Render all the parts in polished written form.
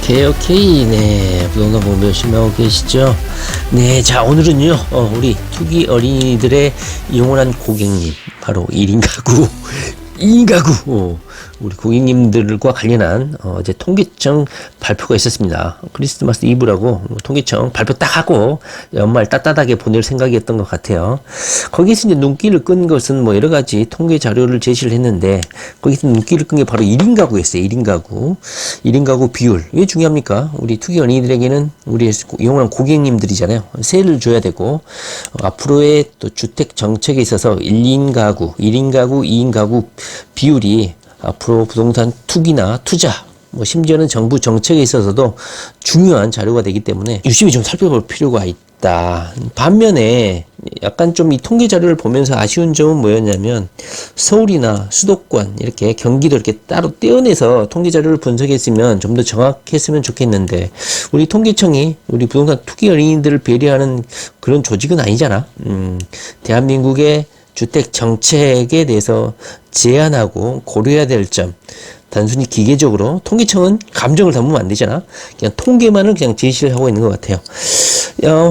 오케이. 네, 부동산 공부 열심히 하고 계시죠? 네, 자, 오늘은요, 우리 투기 어린이들의 영원한 고객님, 바로 1인 가구, 2인 가구, 우리 고객님들과 관련한 이제 통계청 발표가 있었습니다. 크리스마스 이브라고 통계청 발표 딱 하고 연말 따뜻하게 보낼 생각이었던 것 같아요. 거기서 이제 눈길을 끈 것은 뭐 여러 가지 통계 자료를 제시를 했는데, 거기서 눈길을 끈 게 바로 1인 가구였어요. 1인 가구. 1인 가구 비율. 왜 중요합니까? 우리 투기 어린이들에게는 우리 영원한 고객님들이잖아요. 세를 줘야 되고, 앞으로의 또 주택 정책에 있어서 1인 가구, 1인 가구, 2인 가구 비율이 앞으로 부동산 투기나 투자, 뭐 심지어는 정부 정책에 있어서도 중요한 자료가 되기 때문에 유심히 좀 살펴볼 필요가 있다. 반면에 약간 좀 이 통계 자료를 보면서 아쉬운 점은 뭐였냐면, 서울이나 수도권, 이렇게 경기도 이렇게 따로 떼어내서 통계 자료를 분석했으면 좀 더 정확했으면 좋겠는데, 우리 통계청이 우리 부동산 투기 어린이들을 배려하는 그런 조직은 아니잖아. 대한민국의 주택 정책에 대해서 제안하고 고려해야 될 점, 단순히 기계적으로 통계청은 감정을 담으면 안 되잖아. 그냥 통계만을 그냥 제시를 하고 있는 것 같아요.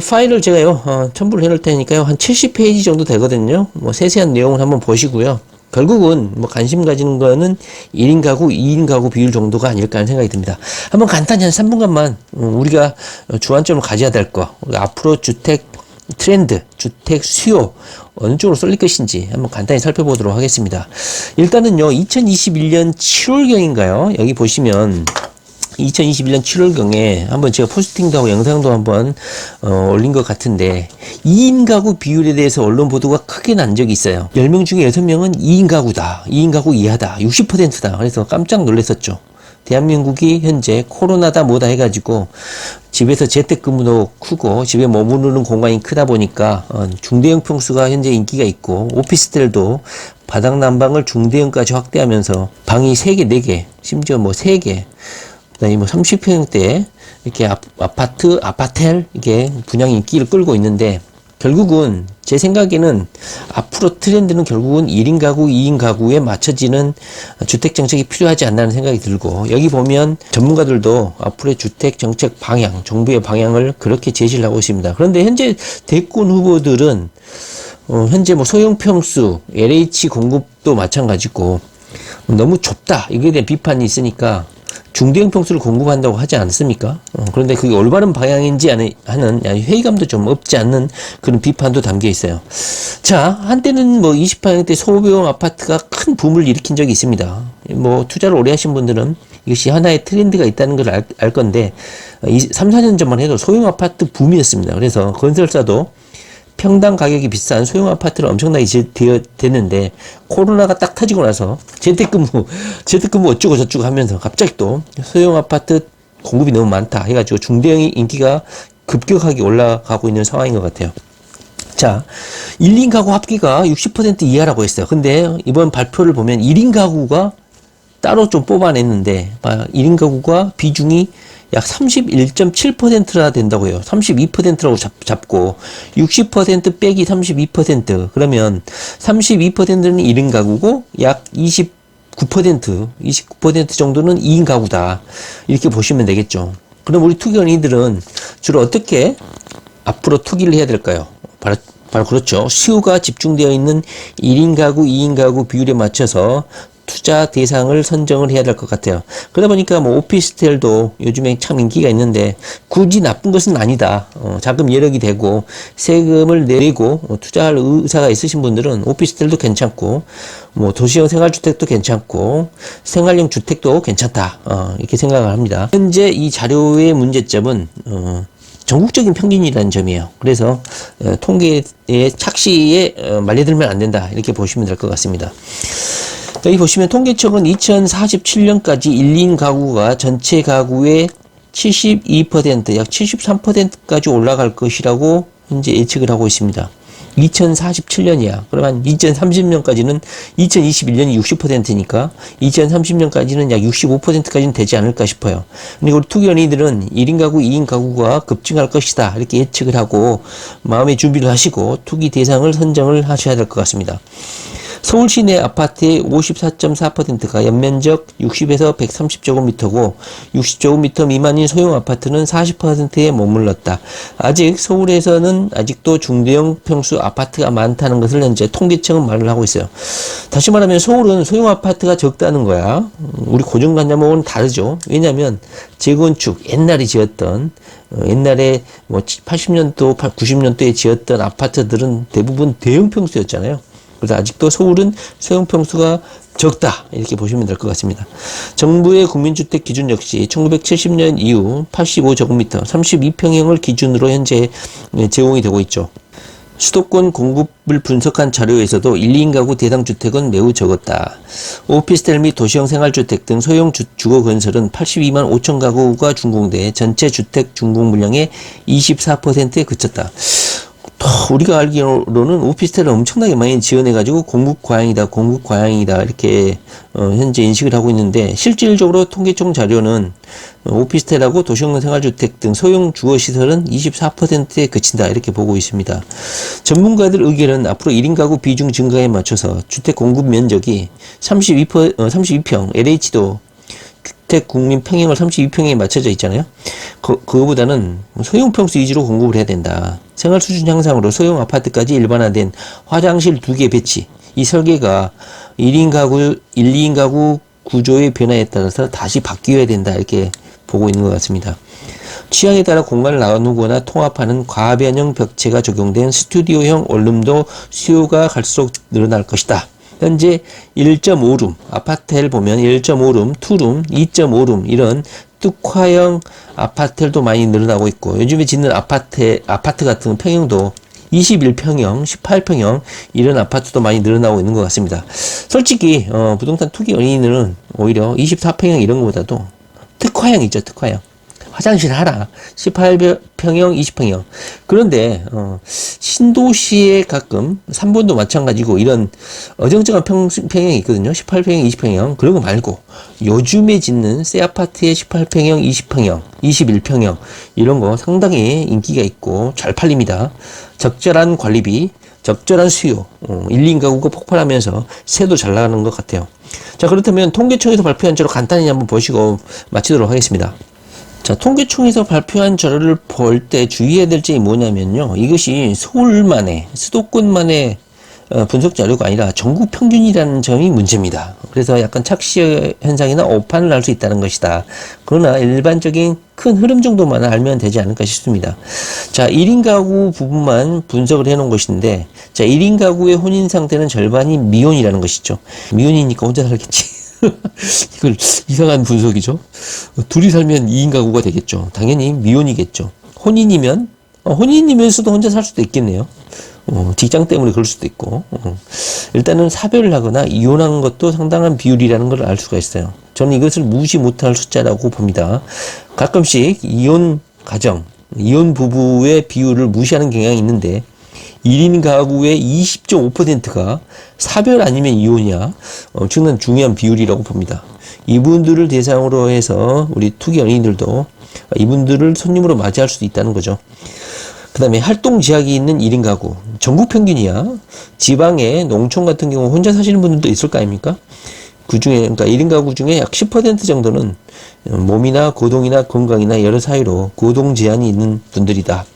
파일을 제가요 첨부를 해놓을 테니까요, 한 70페이지 정도 되거든요. 뭐 세세한 내용을 한번 보시고요. 결국은 뭐 관심 가지는 거는 1인 가구, 2인 가구 비율 정도가 아닐까 하는 생각이 듭니다. 한번 간단히 한 3분간만 우리가 주안점을 가져야 될 거, 앞으로 주택 트렌드, 주택 수요 어느 쪽으로 쏠릴 것인지 한번 간단히 살펴보도록 하겠습니다. 일단은요, 2021년 7월경인가요? 여기 보시면 2021년 7월경에 한번 제가 포스팅도 하고 영상도 한번 올린 것 같은데, 2인 가구 비율에 대해서 언론 보도가 크게 난 적이 있어요. 10명 중에 6명은 2인 가구다, 2인 가구 이하다, 60%다. 그래서 깜짝 놀랐었죠. 대한민국이 현재 코로나다 뭐다 해가지고 집에서 재택근무도 크고 집에 머무르는 공간이 크다 보니까 중대형 평수가 현재 인기가 있고, 오피스텔도 바닥 난방을 중대형까지 확대하면서 방이 3개, 4개, 심지어 뭐 3개, 그다음에 뭐 30평대 이렇게 아파텔 이게 분양 인기를 끌고 있는데, 결국은 제 생각에는 앞으로 트렌드는 결국은 1인 가구, 2인 가구에 맞춰지는 주택 정책이 필요하지 않나는 생각이 들고, 여기 보면 전문가들도 앞으로의 주택 정책 방향, 정부의 방향을 그렇게 제시를 하고 있습니다. 그런데 현재 대권 후보들은 현재 뭐 소형 평수, LH 공급도 마찬가지고 너무 좁다, 이거에 대한 비판이 있으니까 중대형 평수를 공급한다고 하지 않습니까? 그런데 그게 올바른 방향인지 하는 회의감도 좀 없지 않는 그런 비판도 담겨 있어요. 자, 한때는 뭐 28평대 소형 아파트가 큰 붐을 일으킨 적이 있습니다. 뭐 투자를 오래 하신 분들은 이것이 하나의 트렌드가 있다는 걸 알 건데, 3, 4년 전만 해도 소형 아파트 붐이었습니다. 그래서 건설사도 평당 가격이 비싼 소형 아파트를 엄청나게 됐는데, 코로나가 딱 터지고 나서 재택근무 어쩌고 저쩌고 하면서 갑자기 또 소형 아파트 공급이 너무 많다 해가지고 중대형의 인기가 급격하게 올라가고 있는 상황인 것 같아요. 자, 1인 가구 합계가 60% 이하라고 했어요. 근데 이번 발표를 보면 1인 가구가 따로 좀 뽑아냈는데, 1인 가구가 비중이 약 31.7%나 된다고 해요. 32%라고 잡고 60% 빼기 32%, 그러면 32%는 1인 가구고 약 29% 정도는 2인 가구다, 이렇게 보시면 되겠죠. 그럼 우리 투기 어린이들은 주로 어떻게 앞으로 투기를 해야 될까요? 바로 그렇죠. 수요가 집중되어 있는 1인 가구, 2인 가구 비율에 맞춰서 투자 대상을 선정을 해야 될 것 같아요. 그러다 보니까 뭐 오피스텔도 요즘에 참 인기가 있는데, 굳이 나쁜 것은 아니다. 자금 여력이 되고 세금을 내고 투자할 의사가 있으신 분들은 오피스텔도 괜찮고, 뭐 도시형 생활주택도 괜찮고 생활형 주택도 괜찮다, 이렇게 생각을 합니다. 현재 이 자료의 문제점은 전국적인 평균이라는 점이에요. 그래서 통계의 착시에 말려들면 안 된다, 이렇게 보시면 될 것 같습니다. 여기 보시면 통계청은 2047년까지 1인 가구가 전체 가구의 72%, 약 73%까지 올라갈 것이라고 현재 예측을 하고 있습니다. 2047년이야. 그러면 2030년까지는 2021년이 60%니까 2030년까지는 약 65%까지는 되지 않을까 싶어요. 근데 우리 투기 어린이들은 1인 가구, 2인 가구가 급증할 것이다, 이렇게 예측을 하고 마음의 준비를 하시고 투기 대상을 선정을 하셔야 될 것 같습니다. 서울 시내 아파트의 54.4%가 연면적 60에서 130제곱미터고 60제곱미터 미만인 소형 아파트는 40%에 머물렀다. 아직 서울에서는 아직도 중대형 평수 아파트가 많다는 것을 현재 통계청은 말을 하고 있어요. 다시 말하면 서울은 소형 아파트가 적다는 거야. 우리 고정관념하고는 다르죠. 왜냐하면 재건축, 옛날에 지었던 옛날에 뭐 80년도, 90년도에 지었던 아파트들은 대부분 대형 평수였잖아요. 그래서 아직도 서울은 소형 평수가 적다 이렇게 보시면 될 것 같습니다. 정부의 국민주택 기준 역시 1970년 이후 85제곱미터 32평형을 기준으로 현재 제공이 되고 있죠. 수도권 공급을 분석한 자료에서도 1, 2인 가구 대상 주택은 매우 적었다. 오피스텔 및 도시형 생활주택 등 소형 주거 건설은 82만 5천 가구가 준공돼 전체 주택 준공 물량의 24%에 그쳤다. 또 우리가 알기로는 오피스텔을 엄청나게 많이 지어내가지고 공급 과잉이다 이렇게 현재 인식을 하고 있는데, 실질적으로 통계청 자료는 오피스텔하고 도시형 생활주택 등 소형 주거시설은 24%에 그친다 이렇게 보고 있습니다. 전문가들 의견은 앞으로 1인 가구 비중 증가에 맞춰서 주택 공급 면적이 32평, LH도 주택 국민 평형을 32평에 맞춰져 있잖아요. 그거보다는 소형 평수 위주로 공급을 해야 된다. 생활 수준 향상으로 소형 아파트까지 일반화된 화장실 2개 배치, 이 설계가 1인 가구, 1, 2인 가구 구조의 변화에 따라서 다시 바뀌어야 된다 이렇게 보고 있는 것 같습니다. 취향에 따라 공간을 나누거나 통합하는 과변형 벽체가 적용된 스튜디오형 원룸도 수요가 갈수록 늘어날 것이다. 현재 1.5룸, 아파트를 보면 1.5룸, 2룸, 2.5룸 이런 뚝화형 아파트들도 많이 늘어나고 있고, 요즘에 짓는 아파트 같은 평형도 21평형, 18평형 이런 아파트도 많이 늘어나고 있는 것 같습니다. 솔직히 부동산 투기 연인은 오히려 24평형 이런 것보다도 특화형 있죠, 특화형. 화장실 하나 18평형, 20평형. 그런데 신도시에 가끔 3번도 마찬가지고 이런 어정쩡한 평형이 있거든요. 18평형, 20평형. 그런 거 말고 요즘에 짓는 새 아파트의 18평형, 20평형, 21평형 이런 거 상당히 인기가 있고 잘 팔립니다. 적절한 관리비, 적절한 수요, 1, 2인 가구가 폭발하면서 새도 잘 나가는 것 같아요. 자, 그렇다면 통계청에서 발표한 자료 간단히 한번 보시고 마치도록 하겠습니다. 자, 통계청에서 발표한 자료를 볼 때 주의해야 될 점이 뭐냐면요. 이것이 서울만의, 수도권만의 분석 자료가 아니라 전국 평균이라는 점이 문제입니다. 그래서 약간 착시 현상이나 오판을 할 수 있다는 것이다. 그러나 일반적인 큰 흐름 정도만 알면 되지 않을까 싶습니다. 자, 1인 가구 부분만 분석을 해 놓은 것인데, 자, 1인 가구의 혼인 상태는 절반이 미혼이라는 것이죠. 미혼이니까 혼자 살겠지. 이걸 이상한 분석이죠. 둘이 살면 2인 가구가 되겠죠. 당연히 미혼이겠죠. 혼인이면서도 혼자 살 수도 있겠네요. 직장 때문에 그럴 수도 있고. 일단은 사별을 하거나 이혼한 것도 상당한 비율이라는 걸 알 수가 있어요. 저는 이것을 무시 못할 숫자라고 봅니다. 가끔씩 이혼 가정, 이혼 부부의 비율을 무시하는 경향이 있는데 1인 가구의 20.5%가 사별 아니면 이혼이야. 엄청난 중요한 비율이라고 봅니다. 이분들을 대상으로 해서 우리 투기 연인들도 이분들을 손님으로 맞이할 수도 있다는 거죠. 그 다음에 활동 지역이 있는 1인 가구. 전국 평균이야. 지방에 농촌 같은 경우 혼자 사시는 분들도 있을 거 아닙니까? 그 중에, 그러니까 1인 가구 중에 약 10% 정도는 몸이나 고동이나 건강이나 여러 사유로 고동 제한이 있는 분들이다.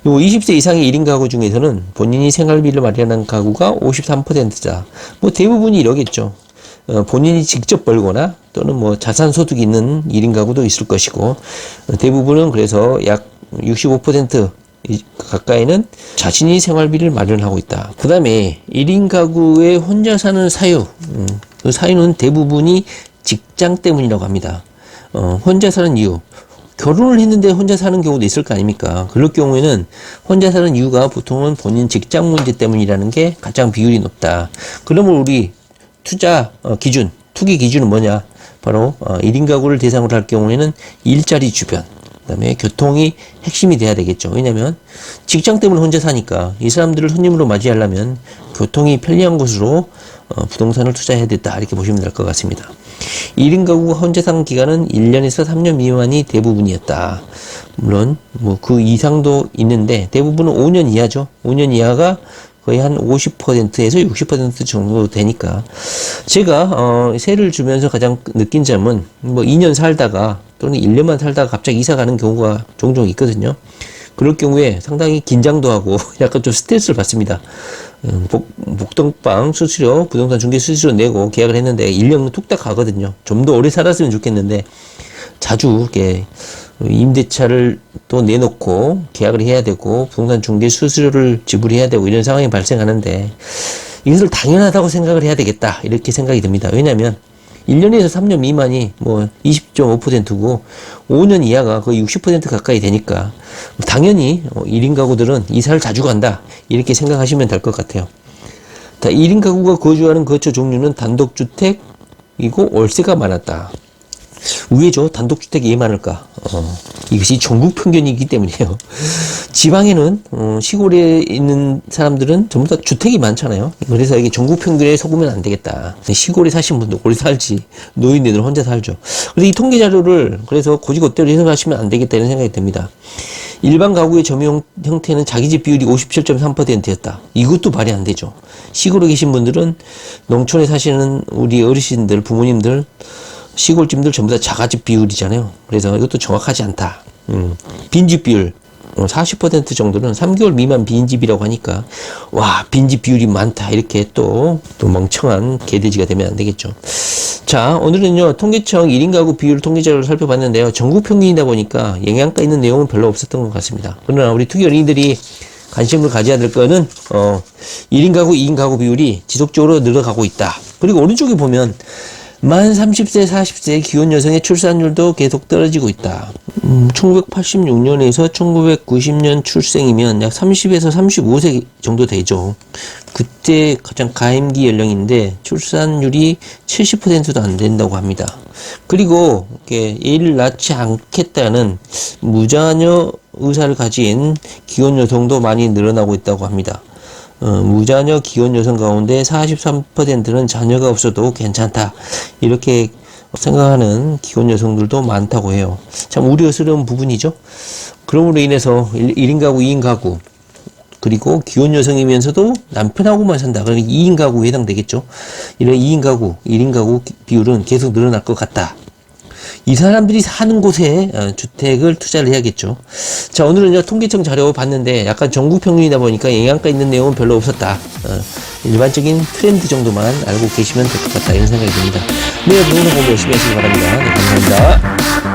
요 20세 이상의 1인 가구 중에서는 본인이 생활비를 마련한 가구가 53%자. 뭐 대부분이 이러겠죠. 본인이 직접 벌거나 또는 뭐 자산 소득이 있는 1인 가구도 있을 것이고, 대부분은 그래서 약 65% 가까이는 자신이 생활비를 마련하고 있다. 그 다음에 1인 가구에 혼자 사는 사유, 그 사유는 대부분이 직장 때문이라고 합니다. 혼자 사는 이유, 결혼을 했는데 혼자 사는 경우도 있을 거 아닙니까? 그럴 경우에는 혼자 사는 이유가 보통은 본인 직장 문제 때문이라는 게 가장 비율이 높다. 그러면 우리 투자 기준, 투기 기준은 뭐냐? 바로 1인 가구를 대상으로 할 경우에는 일자리 주변, 그 다음에 교통이 핵심이 돼야 되겠죠. 왜냐면 직장 때문에 혼자 사니까 이 사람들을 손님으로 맞이하려면 교통이 편리한 곳으로 부동산을 투자해야 됐다 이렇게 보시면 될 것 같습니다. 1인 가구가 혼자 사는 기간은 1년에서 3년 미만이 대부분이었다. 물론 뭐 그 이상도 있는데 대부분은 5년 이하죠. 5년 이하가 거의 한 50%에서 60% 정도 되니까 제가 세를 주면서 가장 느낀 점은 뭐 2년 살다가 또는 1년만 살다가 갑자기 이사 가는 경우가 종종 있거든요. 그럴 경우에 상당히 긴장도 하고 약간 좀 스트레스를 받습니다. 목동방 수수료, 부동산 중개 수수료 내고 계약을 했는데 1년은 뚝딱 가거든요. 좀 더 오래 살았으면 좋겠는데 자주 이렇게 임대차를 또 내놓고 계약을 해야 되고 부동산 중개 수수료를 지불해야 되고 이런 상황이 발생하는데 이것을 당연하다고 생각을 해야 되겠다 이렇게 생각이 듭니다. 왜냐하면 1년에서 3년 미만이 뭐 20.5%고 5년 이하가 거의 60% 가까이 되니까 당연히 1인 가구들은 이사를 자주 간다 이렇게 생각하시면 될 것 같아요. 1인 가구가 거주하는 거처 종류는 단독주택이고 월세가 많았다. 의외죠. 단독주택이 왜 많을까? 이것이 전국 평균이기 때문이에요. 지방에는 시골에 있는 사람들은 전부 다 주택이 많잖아요. 그래서 이게 전국 평균에 속으면 안 되겠다. 시골에 사신 분도 오래 살지 노인네들 혼자 살죠. 그래서 이 통계 자료를 그래서 고지고대로 해석하시면 안 되겠다 이런 생각이 듭니다. 일반 가구의 점유 형태는 자기집 비율이 57.3%였다. 이것도 말이 안 되죠. 시골에 계신 분들은 농촌에 사시는 우리 어르신들, 부모님들 시골집들 전부 다 자가집 비율이잖아요. 그래서 이것도 정확하지 않다. 빈집 비율 40% 정도는 3개월 미만 빈집이라고 하니까 와 빈집 비율이 많다 이렇게 또 멍청한 개돼지가 되면 안 되겠죠. 자 오늘은요 통계청 1인 가구 비율 통계자료를 살펴봤는데요. 전국 평균이다 보니까 영향가 있는 내용은 별로 없었던 것 같습니다. 그러나 우리 투기 어린이들이 관심을 가져야 될 거는 1인 가구 2인 가구 비율이 지속적으로 늘어가고 있다. 그리고 오른쪽에 보면 만 30세, 40세 기혼 여성의 출산율도 계속 떨어지고 있다. 1986년에서 1990년 출생이면 약 30에서 35세 정도 되죠. 그때 가장 가임기 연령인데 출산율이 70%도 안 된다고 합니다. 그리고 이렇게 애를 낳지 않겠다는 무자녀 의사를 가진 기혼 여성도 많이 늘어나고 있다고 합니다. 무자녀 기혼 여성 가운데 43%는 자녀가 없어도 괜찮다 이렇게 생각하는 기혼 여성들도 많다고 해요. 참 우려스러운 부분이죠. 그럼으로 인해서 1인 가구 2인 가구 그리고 기혼 여성이면서도 남편하고만 산다. 그러니까 2인 가구에 해당되겠죠. 이런 2인 가구 1인 가구 비율은 계속 늘어날 것 같다. 이 사람들이 사는 곳에 주택을 투자를 해야겠죠. 자, 오늘은요, 통계청 자료 봤는데 약간 전국 평균이다 보니까 영향가 있는 내용은 별로 없었다. 일반적인 트렌드 정도만 알고 계시면 될 것 같다. 이런 생각이 듭니다. 네, 부동산 공부 열심히 하시기 바랍니다. 네, 감사합니다.